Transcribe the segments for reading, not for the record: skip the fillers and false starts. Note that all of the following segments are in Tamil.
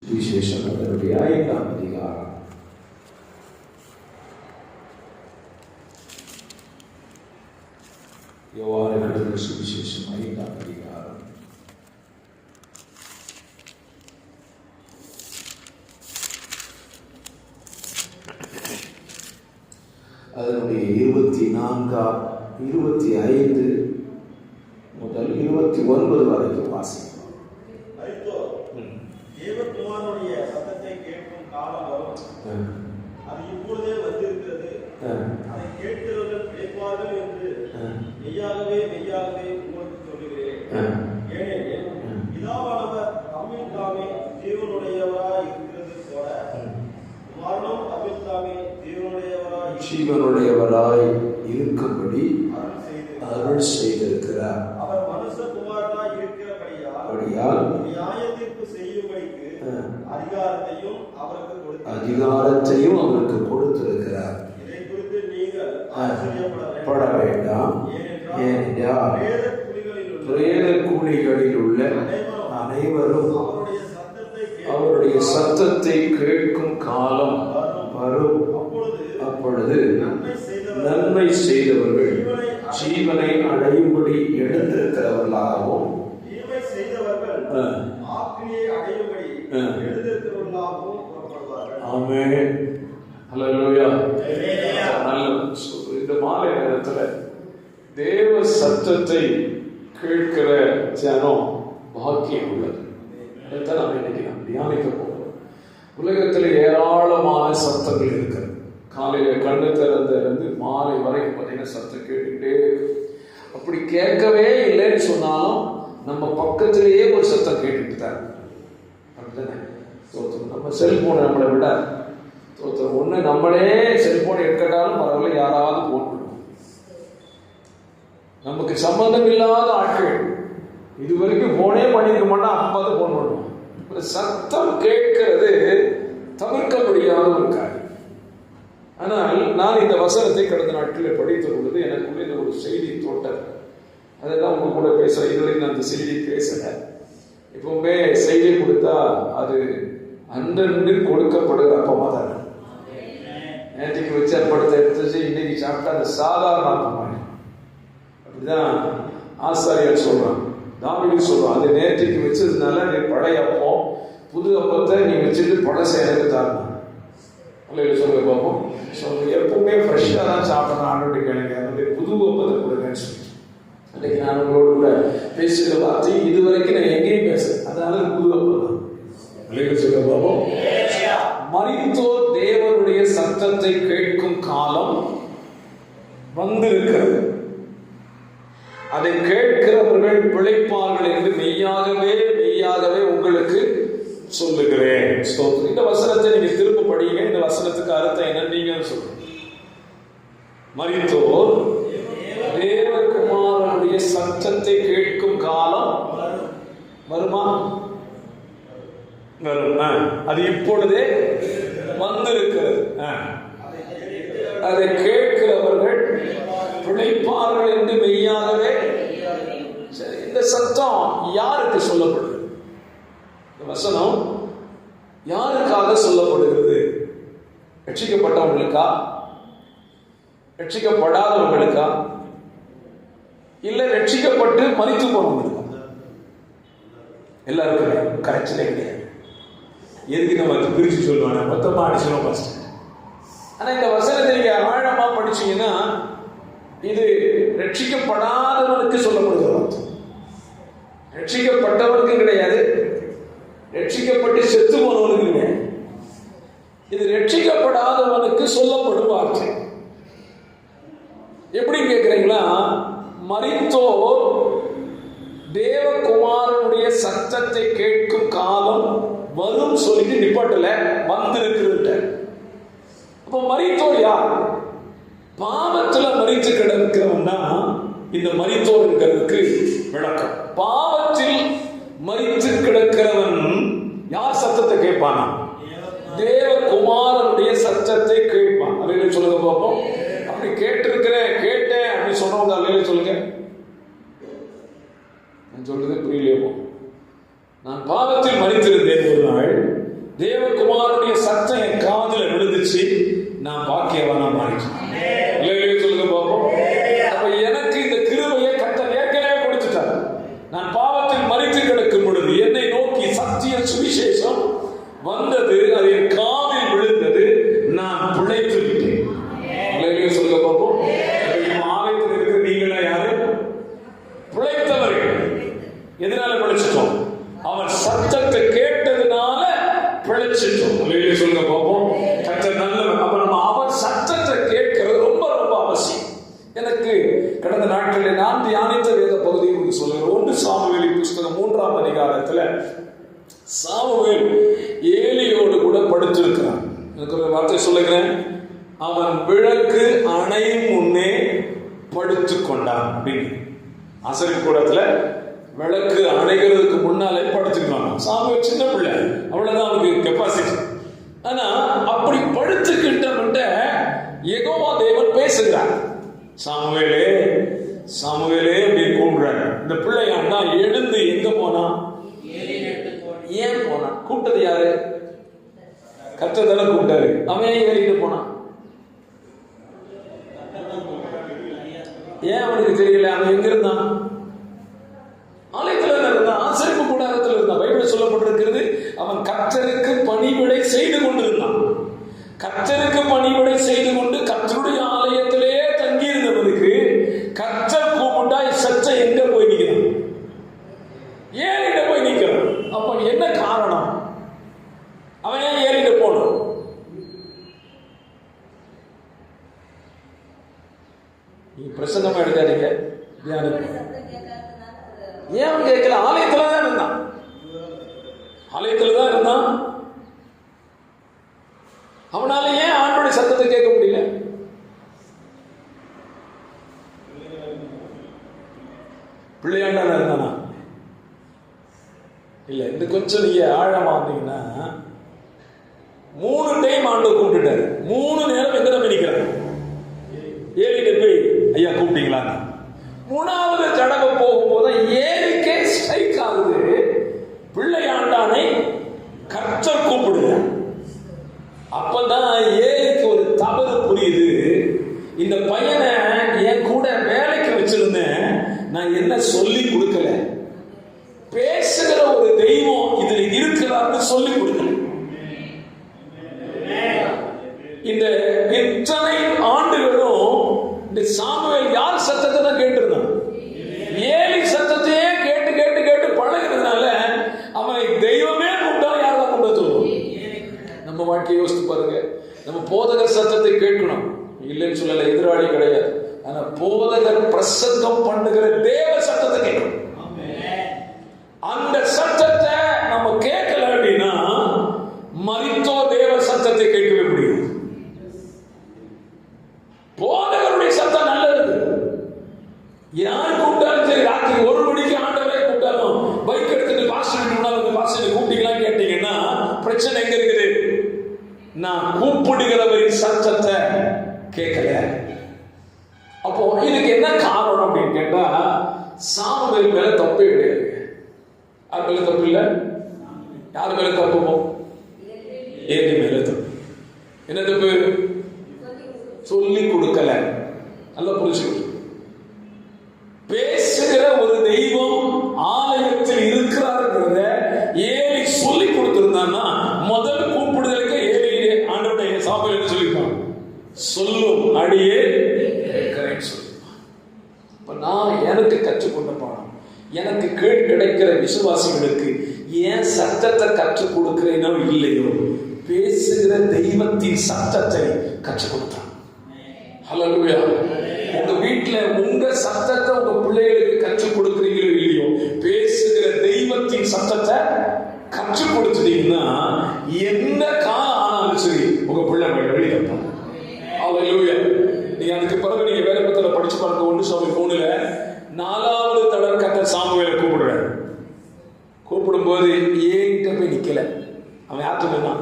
சுவிசேஷம் அதனுடைய 5ஆம் அதிகாரம். யோவான் எழுதின சுவிசேஷம் 5ஆம் அதிகாரம். அதனுடைய 25 முதல் 29 வரைக்கும் வாசிக்கலாம். தேவகுமாரனுடைய சத்தத்தை கேட்கும் காலம் வரும், அது இப்பொழுதே வந்திருக்கிறது. அதை கேட்கிறவர்கள் பிழைப்பார்கள் என்று மெய்யாகவே உங்களுக்கு சொல்லுகிறேன். ஏனெனில் பிதாவானவர் தம்மில் தாமே ஜீவனுடையவராய் இருக்கிறது போல, குமாரனும் தம்மில் தாமே ஜீவனுடையவராய் இருக்கும்படி அருள் செய்திருக்கிறார். அவர் மனுஷகுமாரனாய் இருக்கிறபடியால் நியாயத்தீர்ப்பு செய்யும்படிக்கு அதிகாரத்தையும் அவருக்கு கொடுத்திருக்கிறார். இதை குறித்து நீங்கள் ஆச்சரியப்பட வேண்டாம். ஏனென்றால் பிரேத குழிகளில் உள்ள அனைவரும் அவருடைய சத்தத்தை கேட்கும் காலம் வரும். அப்பொழுது நன்மை செய்தவர்கள் ஜீவனை அடையும்படி எழுந்திருக்கிறவர்களாகவும், ஆமென், ஹல்லேலூயா. இந்த மாலை நேரத்துல தேவ சத்தத்தை கேட்கிற ஜனம் பாக்கியம் உள்ளது. அதைத்தான் நாம் இன்னைக்கு தியானிக்க போகிறோம். உலகத்தில் ஏராளமான சத்தங்கள் இருக்கிறது. காலையில கண்ணு திறந்து மாலை வரைக்கும் பார்த்தீங்கன்னா சத்தம் கேட்டுக்கிட்டே இருக்கு. அப்படி கேட்கவே இல்லைன்னு சொன்னாலும் நம்ம பக்கத்திலேயே ஒரு சத்தம் கேட்டுட்டு தான். அப்படித்தானே? நம்ம செல்போன் நம்மளை விட ஒன்று நம்மளே செல்போன் எடுக்கட்டாலும் பரவாயில்ல, யாராவது போன் பண்ணுவோம். நமக்கு சம்பந்தம் இல்லாத ஆட்கள் இது வரைக்கும் போனே பண்ணிருக்க மாட்டோம், அப்போது போன் பண்ணுவோம். சத்தம் கேட்கிறது தவிர்க்க முடியாத ஒரு காரியம். ஆனால் நான் இந்த வசனத்தை கடந்த நாட்களில் படித்த பொழுது எனக்குள்ள இந்த ஒரு செய்தி தோட்டல். அதெல்லாம் உங்க கூட பேசுகிறேன். இதுவரைக்கும் நான் அந்த செய்தி பேசலை. எப்பவுமே செய்தி கொடுத்தா அது அன்று கொடுக்கப்படுகிற அப்பமாக தான். நேற்றுக்கு வச்ச படத்தை எடுத்துச்சு, இன்னைக்கு சாப்பிட்டா அந்த சாதாரண அப்பமாக. அப்படிதான் ஆசாரியர் சொல்றான், தாவீது சொல்றான். அது நேற்றுக்கு வச்சதுனால நீ பழைய அப்பம், புது அப்பத்தை நீ வச்சுட்டு பழசை எனக்கு தரணும். சொல்லுங்க பார்ப்போம். எப்பவுமே ஃப்ரெஷ்ஷாக தான் சாப்பிடணும். ஆண்டோட கேளுங்க, அதனுடைய புது அப்பத்தை கொடுங்கன்னு சொல்லி அன்றைக்கு நான் உங்களோட கூட பேசுகிற வார்த்தை இது வரைக்கும் நான் எங்கேயும் பேசுறேன். அதனால புது அப்பம் தான். சொல்லுங்க பார்ப்போம். மரித்தோர் தேவனுடைய சத்தத்தை கேட்கும் காலம் வந்திருக்கிறது. அதை கேட்கிறவர்கள் பிழைப்பார்கள் என்று மெய்யாகவே உங்களுக்கு சொல்லுகிறேன். இந்த வசனத்தை நீங்க திரும்ப படிங்க. இந்த வசனத்துக்கு அர்த்தம் என்ன நீங்க சொல்லுங்க. மரித்தோர் தேவகுமாரனுடைய சத்தத்தை கேட்கும் காலம் வருமா? வரும். அது இப்பொழுதே வந்திருக்கிறது. அதை கேட்கிறவர்கள் பிழைப்பார்கள் என்று மெய்யாகவே. சரி, இந்த சத்தம் யாருக்கு சொல்லப்படுது? இந்த வசனம் யாருக்காக சொல்லப்படுகிறது? ரட்சிக்கப்பட்டவங்களுக்கா? ரட்சிக்கப்படாதவங்களுக்கா? இல்ல ரட்சிக்கப்பட்டு மரித்து போனவங்களுக்கா? எல்லாருக்குமே கரெக்டே கிடையாது. எதுக்கு நம்ம பிரிச்சு சொல்லுவாங்க, மொத்தமா அடிச்சிடும் ஃபர்ஸ்ட். ஆனா இந்த வசனத்தை நீங்க ஆழமா படிச்சீங்கன்னா இது ரட்சிக்கப்படாதவனுக்கு சொல்லப்படுகிறது. ரட்சிக்கப்பட்டவனுக்கு கிடையாது, ரட்சிக்கப்பட்டு செத்து போனவனுக்கு கிடையாது. இது ரட்சிக்கப்படாதவனுக்கு சொல்லப்படும் வார்த்தை. எப்படி கேட்கிறீங்களா? மரித்தோர் தேவகுமாரனுடைய சத்தத்தை கேட்கும் காலம் வரும் சொல்லிட்டு நிப்பாட்டல, வந்திருக்கிறது. அப்ப மரித்தோர் யார்? பாவத்துல மரித்து கிடக்கிறவன் தான் இந்த மரித்தோர் இருக்கிறதுக்கு விளக்கம். பாவத்தில் மரித்து கிடக்கிறவன் யார் சத்தத்தை கேட்பானா? தேவகுமாரனுடைய சத்தத்தை கேட்பான். அல்லேலூயா சொல்லுங்க பார்ப்போம். அப்படி கேட்டேன் அப்படி சொன்னவங்க அல்லேலூயா சொல்லுங்க. நான் சொல்றது புரியலையோ? நான் பாவத்தில் மரித்திருந்தேன் ஒரு நாள், சுவிசேஷம் வந்தது, அது என் காதில் விழுந்தது, நான் பிழைத்து விட்டேன். சொல்ல பார்ப்போம். ஆலயத்தில் இருக்கிற நீங்களா யாரு? பிழைத்தவர்கள். எதனால பிழைச்சிட்டோம்? அவர் சத்தத்தை கேட்டதுனால பிழைச்சிட்டோம். சொல்லுங்க பார்ப்போம். கர்த்தர் நல்லவர். அப்ப நம்ம அவர் சத்தத்தை கேட்கிறது ரொம்ப ரொம்ப அவசியம். எனக்கு கடந்த நாட்களில் நான் தியானித்த வேத பகுதியை உங்களுக்கு சொல்லுகிறேன். 1 சாமுவேல் புஸ்தகம் 3ஆம் அதிகாரத்துல சாமுவேல் ஏலியோடு கூட படுத்திருக்கிறான். எனக்கு ஒரு வார்த்தை சொல்லுகிறேன். அவன் விளக்கு அணையும் முன்னே படுத்துக் கொண்டான் அப்படின்னு. ஆசரிப்பு கூடத்துல விளக்கு அணைகிறதுக்கு முன்னாலே படுத்துக்கிறான். சாமுவேல் சின்ன பிள்ளை, அவ்வளவுதான் அவனுக்கு கெப்பாசிட்டி. ஆனா அப்படி படுத்துக்கிட்ட யெகோவா தேவன் பேசுகிறார். சாமுவேலே சாமுவேலே அப்படின்னு கூப்பிடுறாரு. இந்த பிள்ளையாண்டா எழுந்து எங்க போனா? ஏன் போனா? கூப்பிட்டது யாரு? கர்த்தர் தானே கூப்பிட்டாரு. அவன் ஏறிட்டு போனான். ஏன் அவனுக்கு தெரியல? அவன் எங்க இருந்தான்? ஆலயத்துல இருந்தான், ஆசரிப்பு கூடாரத்தில் இருந்தான். பைபிள் சொல்லப்பட்டிருக்கிறது, அவன் கர்த்தருக்கு பணிவிடை செய்து கொண்டிருந்தான். கர்த்தருக்கு பணிவிடை செய்து கொண்டு கர்த்தருடைய ஆலயத்திலே தங்கியிருந்தவனுக்கு கர்த்தர் கூப்பிட்டா சச்சை எங்க போய் நிற்கிறான்? ஏறிட போய் நிற்கிறான். அப்ப என்ன காரணம்? அவன் ஏன் ஏறிட போனான்? நீ பிரசங்கமா எடுக்காதீங்க. ஏன் அவன் கேட்கல? ஆலயத்துல தான் இருந்தான். ஆலயத்துல தான் இருந்தான். அவனால ஏன் ஆண்டோட சத்தத்தை கேட்க முடியல? பிள்ளையாண்டா இருந்தானா? இல்ல. இந்த கொஞ்சம் நீங்க ஆழமா வந்தீங்கன்னா 3 டைம் ஆண்டவர் கூப்பிட்டுட்டாரு. 3 நேரம் எங்க தான் நிக்கிறாங்க? ஏலிட்ட போய் ஐயா கூப்பிட்டீங்களா? 3வது தடவை போகும்போது ஏலிக்கே ஸ்ட்ரைக் ஆகுது. பிள்ளையாண்டானை கர்த்தர் கூப்பிடுங்க. அப்பதான் ஏலிக்கு ஒரு தவறு புரியுது. இந்த பையனை என் கூட வேலைக்கு வச்சிருந்தேன், நான் என்ன சொல்லி கொடுக்கல. பேசுகிற ஒரு தெய்வம் இதுல இருக்கிறான்னு சொல்லி கொடுக்கல. இந்த இத்தனை ஆண்டுகளும் இந்த சாமுவேல் யார் சத்தத்தை தான் கேட்டிருந்தான்? ஏலி சத்தத்தையே கேட்டு கேட்டு கேட்டு பழகிறதுனால அவன் தெய்வமே கூப்பிட்டாலும் யார் தான் கொண்டு சொல்லுவோம்? நம்ம வாழ்க்கையை யோசித்து பாருங்க. நம்ம போதகர் சத்தத்தை கேட்கணும், இல்லைன்னு சொல்லல, எதிராளி கிடையாது. ஆனா போதகர் பிரசங்கம் பண்ணுகிற தேவ சத்தத்தை கேட்கணும். அந்த சத்தத்தை நம்ம கேட்கல அப்படின்னா மரித்தோ தேவ சத்தத்தை கேட்கவே முடியும். போதகருடைய சத்தம் நல்லது. யார் கூப்பிட்டாலும் சரி, ராத்திரி 1 மணிக்கு ஆண்டவரே கூப்பிட்டாலும் பைக் எடுத்துட்டு பாஸ்டர் முன்னாடி பாஸ்டர் கூப்பிட்டீங்களா கேட்டீங்கன்னா பிரச்சனை எங்க இருக்குது? நான் கூப்பிடுகிறவரின் சத்தத்தை கேட்கல. அப்போ இதுக்கு என்ன காரணம் அப்படின்னு கேட்டா, சாமுவேல் மேல தப்பே கிடையாது. யார் மேல தப்பு இல்ல? யார் மேல தப்பு? ஏலி மேல தப்பு. என்ன தப்பு? சொல்லி கொடுக்கல. நல்லா புரிஞ்சுக்கணும். பேசுகிற ஒரு தெய்வம் ஆலயத்தில் இருக்கிறாருங்கிறத ஏலி சொல்லி கொடுத்திருந்தான்னா முதல் கூப்பிடுதலுக்கு ஏலி ஆண்டவருடைய சாமுவேல் சொல்லிருப்பான், சொல்லும் அடியே சொல்லிருப்பான். இப்ப நான் எனக்கு கற்றுக்கொண்ட பாடம், எனக்கு கீழ் கிடைக்கிற விசுவாசிகளுக்கு ஏன் சத்தத்தை கற்றுக் கொடுக்கிறேனோ இல்லையோ, பேசுகிற தெய்வத்தின் சத்தத்தை கற்றுக் கொடுத்தான். ஹல்லேலூயா. உங்க வீட்டுல உங்க சத்தத்தை உங்க பிள்ளைகளுக்கு கற்றுக் கொடுக்கிறீங்களோ இல்லையோ, பேசுகிற தெய்வத்தின் சத்தத்தை கற்றுக் கொடுத்துட்டீங்கன்னா எந்த காலம் ஆனாலும் சரி உங்க பிள்ளை வெளியே வைப்பாங்க. ஹல்லேலூயா. நீங்க அதுக்கு பிறகு நீங்க வேலை பத்தில படிச்சு பாருங்க. 1 சாமுவேல் 3ல 4வது தடவை கர்த்தர் சாமுவேலை கூப்பிடுறாரு. கூப்பிடும்போது ஏன்கிட்ட போய் நிக்கல, அவன் யாத்துனா.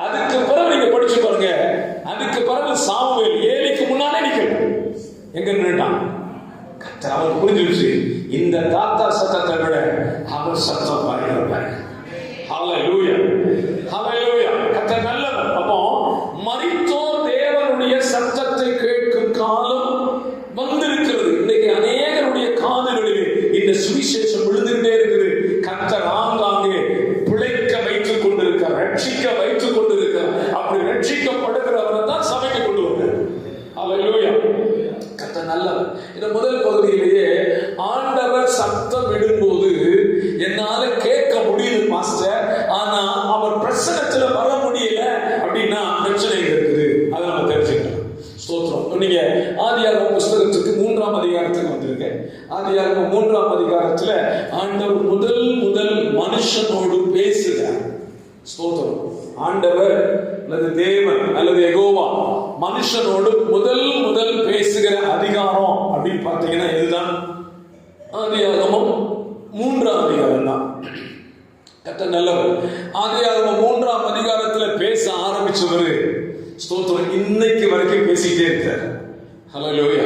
அதுக்கு பிறகு நீங்க படிச்சு பாருங்க. அதுக்கு பிறகு சாமுவேல் ஏலிக்கு முன்னாலே நிக்கல, எங்க நின்னுட்டான்? கர்த்தர் அவனுக்கு புரிஞ்சிருச்சு, இந்த தாத்தா சத்தத்தை விட அவர் சத்தம் பாருங்க. ஹல்லேலூயா, ஹல்லேலூயா. கர்த்தர் நல்லவர். அப்போ மரித்தோர் தேவனுடைய சத்தத்தை கேட்கும் காலம் வந்திருக்கிறது. இன்னைக்கு அநேகருடைய காதுகளிலே இந்த சுவிசேஷம் விழுந்துகிட்டே இருக்குது. கர்த்தர் ஆங்காங்கே பிழைக்க ஆண்டவர் அல்லது தேவன் அல்லது யெகோவா மனுஷனோடு முதல் பேசுகிற அதிகாரம் அப்படின்னு பார்த்தீங்கன்னா இதுதான் ஆதியாகமம் 3ஆம் அதிகாரம் தான். கர்த்தர் நல்லவர். ஆதியாகமம் 3ஆம் அதிகாரத்துல பேச ஆரம்பிச்சவர் ஸ்தோத்திரம் இன்னைக்கு வரைக்கும் பேசிட்டே இருக்கார். ஹல்லேலூயா.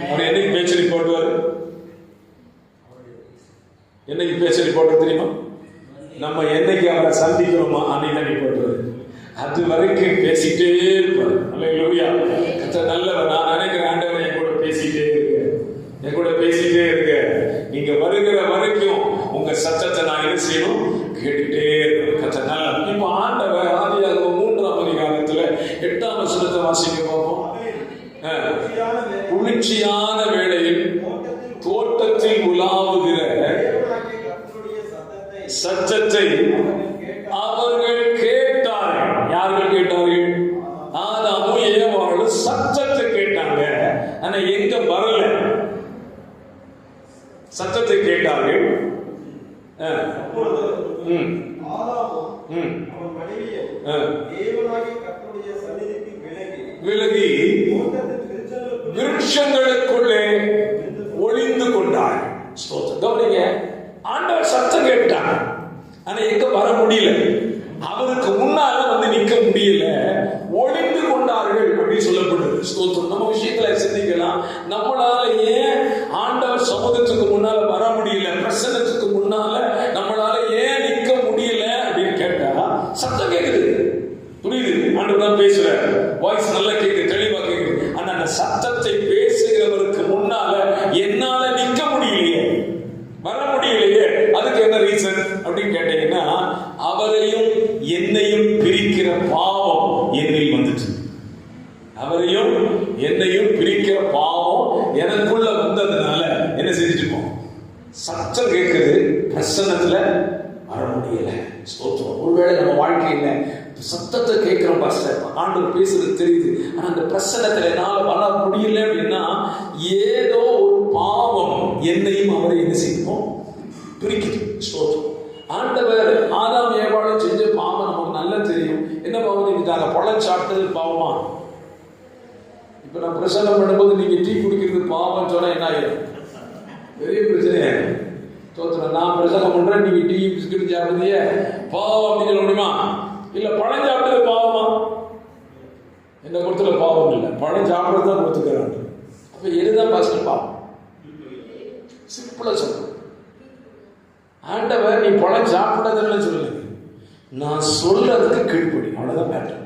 அவர் என்னைக்கு பேச்சு ரிப்போர்ட் என்னைக்கு பேச்சு ரிப்போர்ட் தெரியுமா? நம்ம என்னைக்கு அவரை சந்திக்கிறோமோ அன்னைக்கு ரிப்போர்ட் அது வரைக்கும் பேசிட்டே இருப்பார். ஹல்லேலூயா. கர்த்தர் நல்லவர். நான் நினைக்கிறேன் ஆண்டவர் என் கூட பேசிட்டே இருக்க நீங்க வருகிற வரைக்கும் உங்க சத்தத்தை நான் என்ன செய்யணும்? கேட்டுட்டே இருக்கேன். கர்த்தர் நல்லவர். இப்போ ஆண்டவர் ஆதியாகமம் 3ஆம் அதிகாரத்துல 8ஆம் வசனத்தை வாசிக்க பார்ப்போம். குளிர்ச்சியான வேளையில் தோட்டத்தில் உலாவுகிற சத்தத்தை அவர்கள் கேட்டார்கள். யார்கள் கேட்டார்கள்? ஆதாமும் ஏவாளும் சத்தத்தை கேட்டாங்க. ஆனா எங்க வரல? சத்தத்தை கேட்டார்கள். விலகி விருட்சங்களுக்குள்ளே ஒளிந்து கொண்டார். கவனிங்க, ஆண்டவர் சத்தம் கேட்டாங்க. ஆனா எங்க வர முடியல? அவருக்கு முன்னால வந்து நிக்க முடியல, ஒளிந்து கொண்டார்கள் அப்படின்னு சொல்லப்படுது. ஸ்தோத்திரம். நம்ம விஷயத்துல சிந்திக்கலாம். நம்மளால ஏன் ஆண்டவர் சமூகத்துக்கு முன்னால வர முடியல, பிரசன்னத்துக்கு முன்னால நம்மளால ஏன் நிக்க முடியல அப்படின்னு கேட்டா சத்தம் கேக்குது. புரியுது? ஆண்டவர் தான் பேசுற வாய்ஸ் நல்லா கேக்குது, தெளிவா கேக்குது. ஆனா அந்த சத்தத்தை பேசுகிறவருக்கு முன்னால என்னால நிக்க முடியலையே, வர முடியலையே. அதுக்கு என்ன ரீசன் அப்படின்னு கேட்டீங்கன்னா, அவரையும் என்னையும் பிரிக்கிற பாவம் என்னில் வந்துச்சு. அவரையும் என்னையும் பிரிக்கிற பாவம் எனக்குள்ள வந்ததுனால என்ன செஞ்சுட்டுப்போம்? சத்தம் கேட்குது, பிரசன்னத்துல வர முடியல. ஸ்தோத்திரம். ஒருவேளை நம்ம வாழ்க்கையில சத்தத்தை கேட்கிறோம், பாஸ்டர் ஆண்டவர் பேசுறது தெரியுது, ஆனா அந்த பிரசன்னத்துல என்னால வர முடியல அப்படின்னா ஏதோ ஒரு பாவம் என்னையும் அவரை என்ன செய்வோம்? பிரிக்குது. ஸ்தோத்திரம். ஆண்டவர் ஆதாம் ஏவாளும் செஞ்ச பாவம் நமக்கு நல்லா தெரியும். என்ன பாவம் செஞ்சுட்டாங்க? பழம் சாப்பிட்டது பாவமா? இப்ப நான் பிரசன்னம் பண்ணும்போது நீங்க டீ குடிக்கிறது பாவம் சொன்னா என்ன ஆயிடும்? பெரிய பிரச்சனையா? ஸ்தோத்திரம். நான் பிரசன்னம் பண்றேன், நீங்க டீ பிஸ்கட் சாப்பிடுறீங்க பாவம் அப்படின்னு சொல்ல முடியுமா? இல்ல பழம் சாப்பிட்டது பாவமா? என்ன பொறுத்தல பாவம் இல்லை, பழம் சாப்பிட்றது தான் கொடுத்துக்கிறாங்க. அப்ப எதுதான் பாஸ்டர் பாவம்? சிம்பிளா சொல்றேன். ஆண்டவர் நீ பழம் சாப்பிடாதன்னு சொல்லுங்க, நான் சொல்றதுக்கு கீழ்ப்படி, அவ்வளவுதான் மேட்டர்.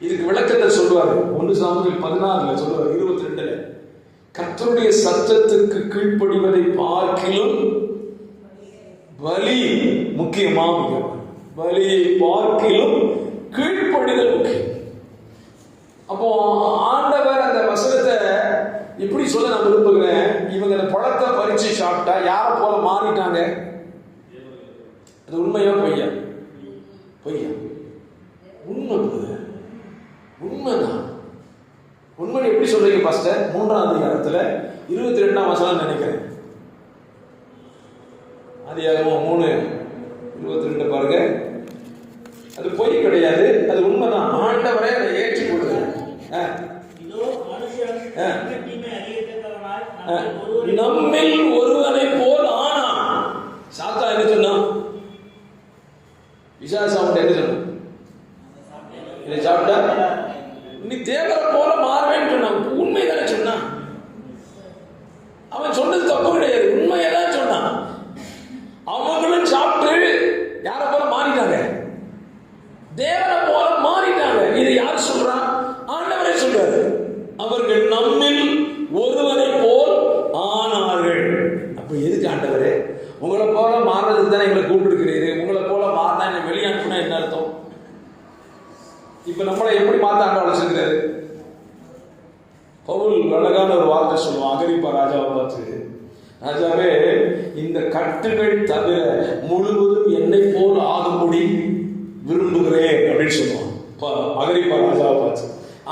இதுக்கு விளக்கத்தை சொல்லுவாரு 1 சாமுவேல் 16 சொல்லுவாரு 22. கர்த்தருடைய சத்தத்துக்கு கீழ்ப்படிவதை பார்க்கிலும் பலி முக்கியமா? பலியை பார்க்கிலும் கீழ்ப்படிதல் முக்கியம். அப்போ ஆண்டவர் அந்த வசனத்தை இப்படி சொல்ல நான் விரும்புகிறேன். இவங்க அந்த பழத்தை பறிச்சு சாப்பிட்டா யார போல மாறிட்டாங்க? அது உண்மையா பொய்யா? பொய்யா? உண்மை. உண்மைதான். உண்மை எப்படி சொல்றீங்க பாஸ்டர்? 3ஆம் அதிகாரத்துல 22ஆம் வசனம் நினைக்கிறேன். ஆதியாகமம் 3:22 பாருங்க. அது பொய் கிடையாது, அது உண்மைதான். ஆண்டவரே அதை ஏற்றுக்கொள்ளுங்க. நம்மில் ஒருவனை போல் ஆனா சாத்தா என்ன சொன்னான்? விசாசாவுண்ட என்ன சொன்னான்? இதை சாப்பிட்டா நீ தேவரை போல மாறுவேன்னு சொன்னான். உண்மைதானே சொன்னான். அவன் சொன்னது தப்பு கிடையாது, உண்மையதான் சொன்னான். அவங்களும் சாப்பிட்டு யாரை போல மாறிட்டாங்க? தேவரை போல மாறிட்டாங்க. இதை யார் சொல்றா? ஆண்டவரே சொல்றாரு. அவர்கள் நம்மில் ஒருவனை போல் ஆனார்கள். அப்ப எதுக்கு ஆண்டவரே உங்களை போல மாறுறதுக்கு தானே எங்களை கூப்பிட்டுருக்கிறீரு? உங்களை போல மாறினா என்ன வெளியானுனா என்ன அர்த்தம்? இப்ப நம்மளை எப்படி மாத்த ஆண்டவர் வச்சிருக்கிறாரு? பவுல் அழகான ஒரு வார்த்தை சொல்லுவான் அகிரிப்பா ராஜாவை பார்த்து, ராஜாவே இந்த கட்டுகள் தவிர முழுவதும் என்னை போல் ஆகும்படி விரும்புகிறேன் அப்படின்னு சொல்லுவான். அகிரிப்பா ராஜாவை பார்த்து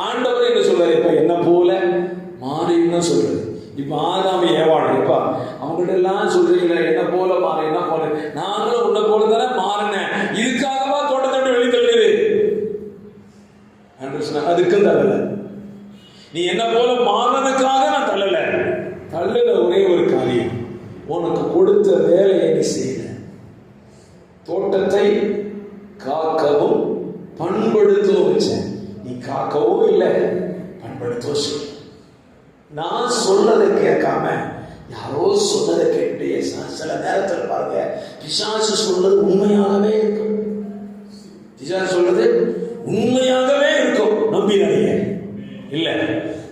ஆண்டவர் என்ன சொல்றாரு? இப்ப என்ன போல மாறின்னு சொல்றது. இப்ப ஆதாம் ஏவாள் இப்ப அவங்ககிட்ட எல்லாம் சொல்றீங்களா என்ன போல மாற, என்ன போல? நாங்களும் உன்னை போல தானே மாறினேன், இதுக்காகவா தோட்டத்தோடு வெளித்தள்ளிடு பண்படுத்தவும் வச்சேன். நீ காக்கவும் இல்லை, பண்படுத்தவும் செய்ய. நான் சொல்றதை கேட்காம யாரோ சொன்னதை கேட்டு சில நேரத்தில் பாருங்க, பிசாசு சொல்றது உண்மையாகவே இருக்கும். பிசாசு சொல்றது உண்மையாகவே இருக்கும், நம்பினாங்க இல்ல.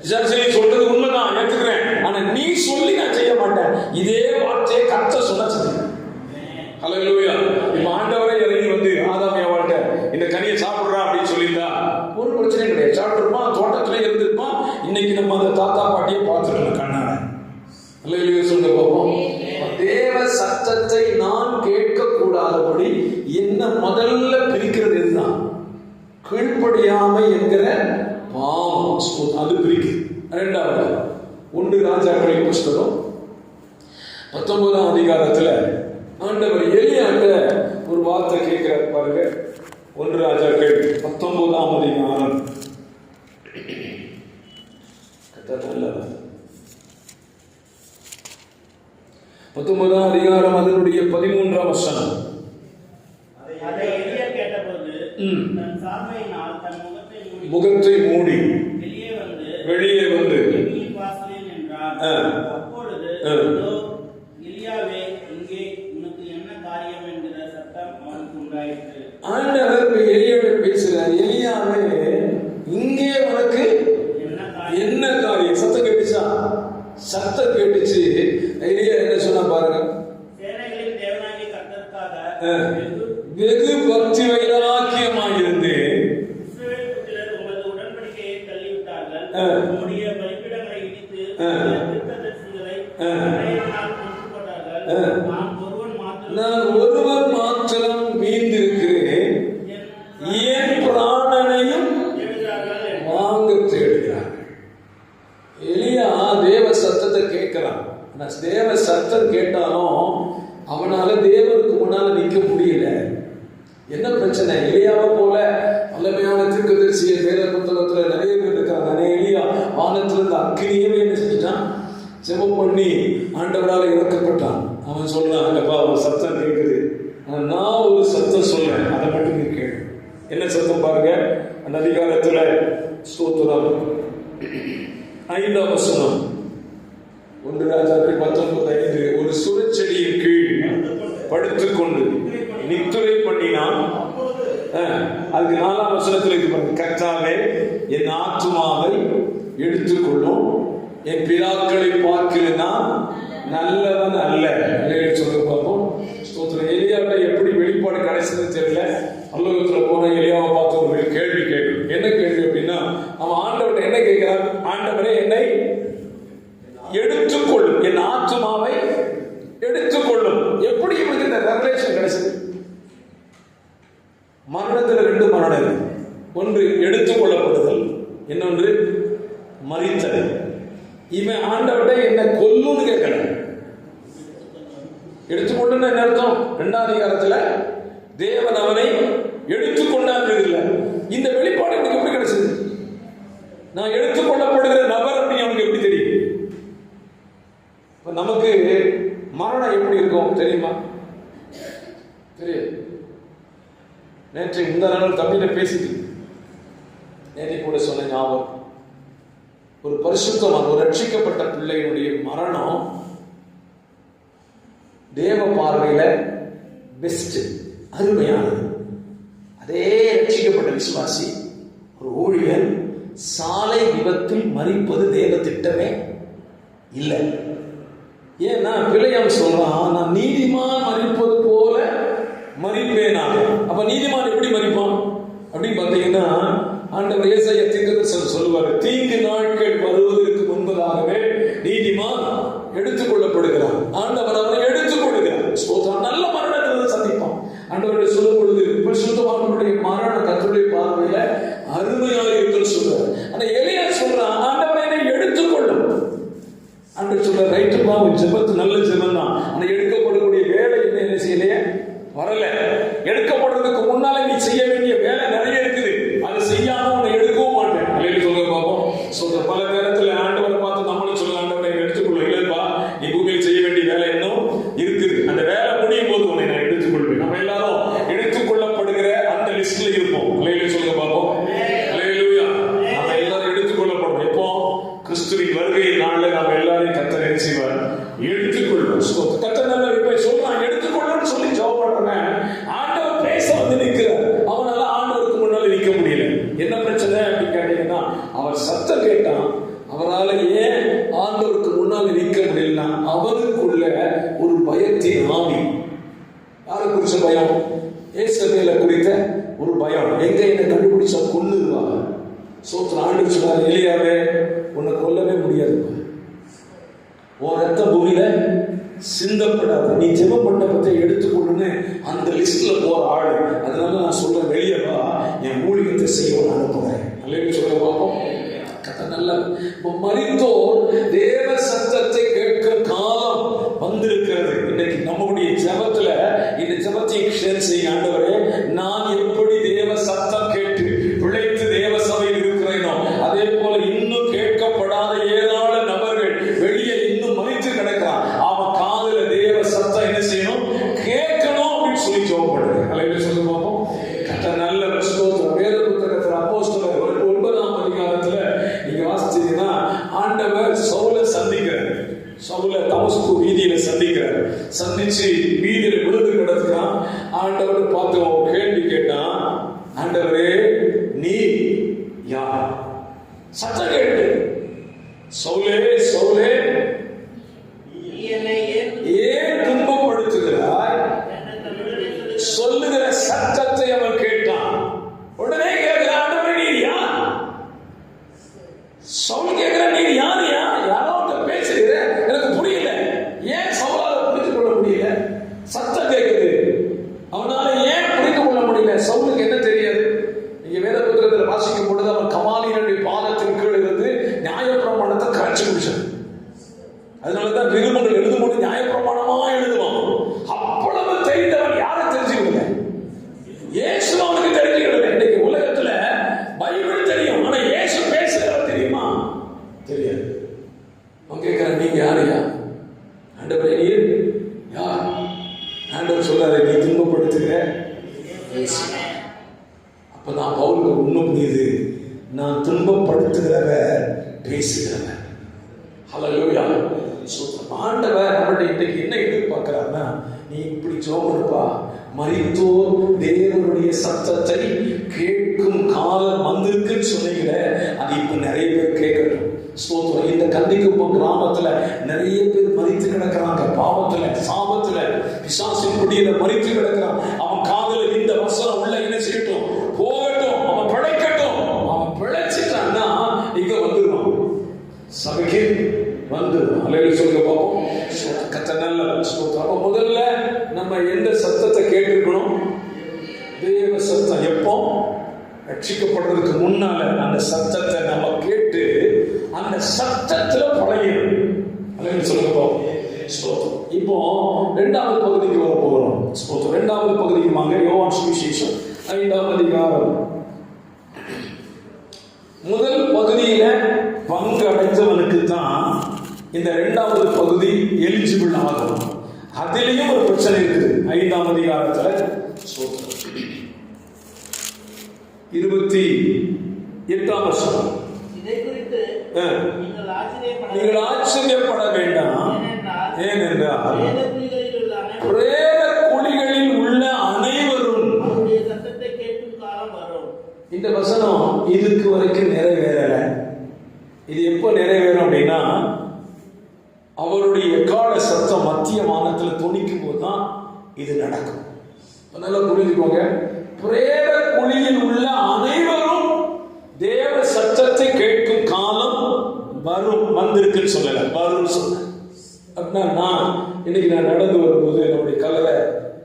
பிசாசு சொல்றது உண்மைதான், ஏத்துக்கிறேன். ஆனா நீ சொல்லி நான் செய்ய மாட்டேன். இதே வார்த்தையை கர்த்தர் சொன்ன சொல்லுங்க. ஹல்லேலூயா. இப்ப ஆண்டவரே இறங்கி வந்து ஆதாம் ஏவாள்கிட்ட இந்த கனியை சாப்பிடுறா அப்படின்னு சொல்லியிருந்தா ஒரு பிரச்சனையும் கிடையாது. சாப்பிட்டுருப்பான், தோட்டத்திலே இருந்திருப்பான். இன்னைக்கு நம்ம அந்த தாத்தா பாட்டியை பார்த்துருக்கோம் கண்ணால. ஹல்லேலூயா சொல்லுங்க பாப்போம். தேவ சத்தத்தை நான் கேட்க கூடாதபடி என்ன முதல்ல பிரிக்கிறது இதுதான், கீழ்ப்படியாமை என்கிற பாவம். அது பிரிக்குது. இரண்டாவது 1 ராஜாக்களின் புஸ்தகம் 19ஆம் அதிகாரத்துல ஆண்டவர் எலியாட்ட ஒரு வார்த்தை கேட்கிறார் பாருங்க. 1 ராஜாக்கள் 19ஆம் அதிகாரம் 19ஆம் அதிகாரம் அதனுடைய 13ஆம் வசனம். அதை எலியா கேட்டபோது தன் சார்பையினால் தன் முகத்தை மூடி வெளியே வந்து வாசலில் நின்றார். அப்பொழுது எலியாவே, இங்கே உனக்கு என்ன காரியம் என்கிற சத்தம் அவனுக்கு உண்டாயிற்று. ஆண்டவர் எலியாவை பேசுகிறார். எலியாவே, இங்கே உனக்கு என்ன காரியம்? சத்தம் கேட்டுச்சா? சத்தம் கேட்டுச்சு. எலியா என்ன சொன்னா பாருங்க, சேனைகளின் தேவனாகிய கர்த்தருக்காக வெகு பக்தி வைராக்கியமாயிருந்து இஸ்ரவேல் புத்திரர் உமது உடன்படிக்கையை தள்ளிவிட்டார்கள். உம்முடைய பலிபீடங்களை இடித்து தீர்க்கதரிசிகளை கொன்றுபோட்டார்கள். நான் ஒருவன் மாத்திரம் மீந்திருக்கிறேன், என் பிராணனையும் வாங்க தேடுகிறார். எலியா தேவ சத்தத்தை கேட்கிறான். தேவ சத்தம் கேட்டாலும் அவனால தேவனுக்கு முன்னால நிற்க முடியல. என்ன பிரச்சனை? எலியாவை போல வல்லமையான தீர்க்கதரிசியை வேத புத்தகத்துல நிறைய பேர் இருக்காங்க. எலியா வானத்திலிருந்து அக்கினியவே என்ன செஞ்சுட்டான்? ஜெபம் பண்ணி ஆண்டவரால் இறக்கப்பட்டான். அவன் சொல்றான், இல்லப்பா ஒரு சத்தம் கேட்குது, நான் ஒரு சத்தம் சொல்றேன், அதை மட்டும் நீ கேளு. என்ன சத்தம் பாருங்க, அந்த அதிகாரத்துல ஸ்தோத்திரம் 5ஆம் வசனம். 1 ராஜாக்கள் 19:5. ஒரு சுரச்செடியின் கீழ் படுத்துக்கொண்டு நித்துரை பண்ணினான். அதுக்கு 4ஆம் வசனத்தில் இது பாருங்க, கர்த்தாவே என் ஆத்துமாவை எடுத்துக்கொள்ளும், என் பிதாக்களை பார்க்கிறேன்னா நல்லவன் அல்ல. சொல்ல பார்ப்போம். ஸ்தோத்திரம். எலியாவிட எப்படி வெளிப்பாடு கிடைச்சதுன்னு தெரியல. அல்லோகத்துல போன எலியாவை பார்த்து ஒரு கேள்வி கேட்கும். என்ன கேள்வி அப்படின்னா, அவன் ஆண்டவர்கிட்ட என்ன கேட்கிறான்? ஆண்டவரே என்னை எடுத்துக்கொள்ளும், என் ஆத்துமாவை எடுத்துக்கொள்ளும். எப்படி இவனுக்கு இந்த ரெவலேஷன் கிடைச்சது? மரணத்துல 2 மரணம் இருக்கு. ஒன்று எடுத்துக்கொள்ளப்படுதல், இன்னொன்று மரித்தல். இவன் ஆண்டவர்கிட்ட என்ன கொல்லுன்னு கேட்கல. எடுத்துக்கொள்ளுன்னு என்ன அர்த்தம்? 2ஆம் அதிகாரத்துல தேவன் அவனை எடுத்துக்கொண்டார் இல்லை. இந்த வெளிப்பாடு எனக்கு எப்படி கிடைச்சது? நான் எடுத்துக்கொள்ளப்படுகிற நபர் அப்படின்னு அவனுக்கு எப்படி தெரியும்? நமக்கு மரணம் எப்படி இருக்கும் தெரியுமா? தெரியாது. நேற்று இந்த நாள் தம்பியில பேசிட்டு நேற்று கூட சொன்ன ஞாபகம், ஒரு பரிசுத்தமான ஒரு ரட்சிக்கப்பட்ட பிள்ளையினுடைய மரணம் தேவ பார்வையில பெஸ்ட், அருமையானது. அதே ரட்சிக்கப்பட்ட விசுவாசி ஒரு ஊழியர் சாலை விபத்தில் மரிப்பது தேவ திட்டமே இல்லை. ஏன்னா பிள்ளையாம் சொல்றான், நான் நீதிமான் மரிப்பது போல மரிப்பேனாக. அப்ப நீதிமான் எப்படி மரிப்பான் அப்படின்னு பார்த்தீங்கன்னா, ஆண்டவர் ஏசாயா தீர்க்கதரிசி சொல்லுவாரு, தீங்கு நாட்கள் வருவதற்கு முன்பதாகவே நீதிமான் எடுத்துக் கொள்ளப்படுகிறான். ஆண்டவர் அவனை எடுத்துக் கொள்கிறார். நல்ல மரணத்தை சந்திப்பான். ஆண்டவருடைய சொல்லும் பொழுது பரிசுத்தவான்களுடைய மரணம் கர்த்தருடைய பார்வையில அருமையாக இருக்குன்னு சொல்றாரு. ஆனா எலியா சொல்றான், ஆண்டவர் என்னை எடுத்துக்கொள்ளும். ஆண்டவர் சொல்ற ரைட்டுமா, உன் ஜெபத்து நல்ல ஜெபம் தான், ஆனா எடுக்கப்படக்கூடிய வேலை என்ன செய்யலையே, வரல. எடுக்கப்படுறதுக்கு முன்னால நீ செய்ய வேண்டிய வேலை நிறைய இருக்குது, அதை செய்யாம உன்னை எடுக்கவும் மாட்டேன் அப்படின்னு சொல்ல பார்ப்போம். சொல்ற பல நேரத்துல ஆண்டவரை பார்த்து நம்மளும் சொல்ல, ஆண்டவரை எடுத்துக்கொள்ள இல்லப்பா, நீ பூமியில் செய்ய வேண்டிய வேலை இன்னும் இருக்குது, அந்த வேலை முடியும் போது உன்னை நான் எடுத்துக்கொள்வேன். நம்ம எல்லாரும் எடுத்துக்கொள்ளப்படுகிற அந்த லிஸ்ட்ல இருப்போம். சொல்ல பார்ப்போம். ஒரு பயம், எங்க என்னை கண்டுபிடிச்சா கொல்லுவாங்க. சோத்திரம். ஆண்டவர் சொன்னார், எலியாவே உன்னை கொல்லவே முடியாது, உன் ரத்த பூமியில சிந்தப்படாது, நீ ஜெபம் பண்ணப்பத்தை எடுத்துக்கொள்ளுன்னு அந்த லிஸ்ட்ல போற ஆளு. அதனால நான் சொல்றேன், வெளியே வா, என் ஊழியத்தை செய்ய நான் அனுப்புகிறேன். அல்லேலூயா சொல்ல பார்ப்போம். நல்ல மரித்தோர் தேவ சத்தத்தை கேட்கும் காலம் வந்திருக்கிறது. இன்னைக்கு நம்முடைய ஜெபத்துல இந்த ஜெபத்தை ஷேர் செய்ய, ஆண்டவரே நான் எப்படி தேவ சத்தம் கேட்டு பிழைத்து தேவ சபையில் இருக்கிறேனோ அதே போல இன்னும் கேட்கப்படாத ஏராள நபர்கள் வெளியே இன்னும் மறித்து கிடக்கிறான். அவன் காதுல தேவ சத்தம் என்ன செய்யணும், கேட்கணும் அப்படின்னு சொல்லி ஜெபப்படுது. அல்லேலூயா சொல்ல பார்ப்போம். நல்ல ஸ்தோத்திரம். வேத புத்தகத்தில் அப்போஸ்தலர் 9ஆம் அதிகாரத்துல நீங்க வாசிச்சீங்கன்னா ஆண்டவர் சவுலை சந்திக்கிறார். சவுலை தமஸ்கு வீதியில சந்திக்கிறார். சந்திச்சு வீதியில விழுந்து கிடக்கிறான். ஆண்டவர் பார்த்து அவன் கேள்வி கேட்டான், ஆண்டவரே நீ யார்? சத்தம் கேட்டு, சவுலே சவுலே ஏன் துன்பப்படுத்துகிறாய் சொல்லுகிற சத்தத்தை அவன் கேட்டான். உடனே கேட்கிறான், ஆண்டவரே நீர் யார்? சவுல் கேட்கிறான், நீர் யார்? யாரோ பேசுகிற எனக்கு புரியல. ஏன் சவுலால புரிந்து கொள்ள முடியல? சத்தம் கேட்குது, அவனால ஏன் புரிந்து கொள்ள முடியல? சவுலுக்கு என்ன தெரியாது? நீங்க வேத புத்தகத்தில் வாசிக்கும் பொழுது அவன் கமாலியனுடைய பாதத்தின் கீழ் இருந்து நியாயப்பிரமாணத்தை கரைச்சி முடிச்சான். அதனாலதான் நிருபங்கள் எழுதும் போது நியாயப்பிரமாணமா எழுதுவான். அவ்வளவு தெரிந்தவன் யாரை தெரிஞ்சுக்கல? இயேசு அவனுக்கு தெரிஞ்சுக்கல. இன்னைக்கு உலகத்துல பைபிள் தெரியும், ஆனா இயேசு பேசுகிறவர் தெரியுமா? தெரியாது. அவன் கேட்கிறான், நீங்க யாரையா? ஆண்டவரே நீர் யார்? ஆண்டவர் சொல்றாரு, நீ துன்பப்படுத்துகிற. அப்பதான் பவுலுக்கு உண்மை புரியுது, நான் துன்பப்படுத்துகிறவர் பேசுகிறவர். ஹல்லேலூயா. ஆண்டவர் நம்மளுடைய இன்னைக்கு என்ன எதிர்பார்க்கிறார்னா, நீ இப்படி ஜெபம்ப்பா, மரித்தோர் தேவனுடைய சத்தத்தை கேட்கும் காலம் வந்திருக்குன்னு சொன்னீங்க. அது இப்ப நிறைய பேர் கேட்கட்டும். ஸ்தோத்திரம். இந்த கந்திக்குப்பம் கிராமத்துல நிறைய பேர் மரித்து கிடக்கிறாங்க. பாவத்துல சாபத்துல பிசாசின் குடியில மரித்து கிடக்கிறான். அவன் காதுல இந்த வசனம் உள்ள என்ன செய்யட்டும், போகட்டும், அவன் பிழைக்கட்டும். அவன் பிழைச்சிட்டான்னா இங்க வந்துருவான், சபைக்கு வந்துருவான். அல்லேலூயா சொல்லுங்க பார்ப்போம். கர்த்தர் நல்லவர். ஸ்தோத்திரம். அப்ப முதல்ல நம்ம எந்த சத்தத்தை கேட்டிருக்கணும்? தேவ சத்தம். எப்போ? ரட்சிக்கப்படுறதுக்கு முன்னால அந்த சத்தத்தை நம்ம கேட்டு அந்த சத்தத்துல பழகிடும். அல்லேலூயா சொல்லுங்க பார்ப்போம். ஸ்தோத்திரம். இப்போ இரண்டாவது பகுதிக்கு வர போகிறோம். ஸ்தோத்திரம். இரண்டாவது பகுதிக்கு வாங்க. யோவான் சுவிசேஷம் 5ஆம் அதிகாரம். முதல் பகுதியில பங்கு அடைஞ்சவனுக்கு தான் இந்த இரண்டாவது பகுதி எலிஜிபிள் ஆகும். அதிலேயும் ஒரு பிரச்சனை இருக்குது. 5ஆம் அதிகாரத்துல 28ஆம் வசனம். இதை குறித்து நீங்கள் ஆச்சரியப்பட வேண்டாம், ஏனென்றால் பிரேத குழிகளில் உள்ள அனைவரும் அவருடைய சத்தத்தை கேட்கும் காலம் வரும். இந்த வசனம் இதுக்கு வரைக்கும் நிறைவேறல. இது எப்போ நிறைவேறும் அப்படின்னா, அவருடைய எக்கால சத்தம் மத்திய வானத்துல தொனிக்கும் போதுதான் இது நடக்கும். அதனால புரிஞ்சுக்கோங்க, பிரேத குழியில் உள்ள அனைவரும் தேவ சத்தத்தை கேட்கும் காலம் வரும். வந்திருக்குன்னு சொல்லல, வரும் சொல்ல. அப்படின்னா நான் இன்னைக்கு நடந்து வரும்போது என்னுடைய கல்லறை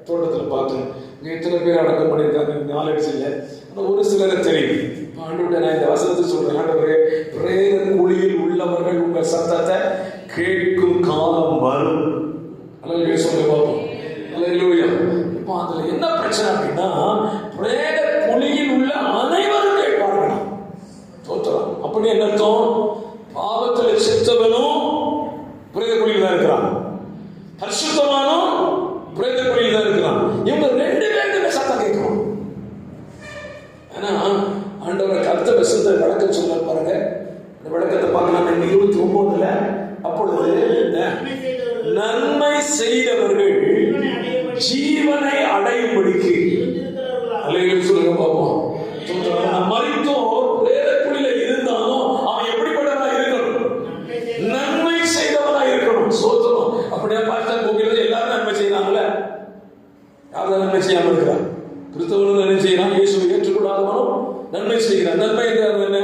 தோட்டத்தில் பார்த்தேன். எத்தனை பேர் அடக்கம் பண்ணியிருக்காங்க நாலேஜ் இல்லை, ஆனால் ஒரு சிலரை தெரியும். ஆண்டவரே நான் இந்த வசனத்தை சொல்றேன், ஆண்டவரே பிரேத குழியில் உள்ளவர்கள் உங்கள் சத்தத்தை கேட்கும் காலம் வரும். அல்லேலூயா சொல்ல பார்ப்போம். அல்லேலூயா. இப்போ அதுல என்ன பிரச்சனை அப்படின்னா, பிரேத குழியில் உள்ள அனைவரும் கேட்பார்கள். தோற்றம். அப்படி என்ன அர்த்தம்? பாவத்தில் செத்தவனும் பிரேத குழியில் தான் இருக்கிறான், பரிசுத்தமானும் பிரேத குழியில் தான் இருக்கிறான். இவங்க ரெண்டு பேருக்குமே சத்தம் கேட்கணும். ஏன்னா ஆண்டவர் அடுத்த வசனத்தை விளக்கம் சொல்ல பாருங்க. அந்த விளக்கத்தை பார்க்கலாம். 29ல அப்பொழுது நன்மை செய்தவர்கள் ஜீவனை அடையும்படிக்கு. அல்லேலூயா சொல்லுங்க பார்ப்போம். மரித்தோர் பிரேத குழியில இருந்தாலும் அவன் எப்படிப்பட்டவனா இருக்கணும்? நன்மை செய்தவனா இருக்கணும். சோத்திரம். அப்படியே பார்த்தா கோவில எல்லாரும் நன்மை செய்யறாங்கல்ல, யாரும் நன்மை செய்யாம இருக்கிறான். கிறிஸ்தவனும் நன்மை செய்யறான், நன்மை செய்கிறார். நன்மை என்றால் என்ன?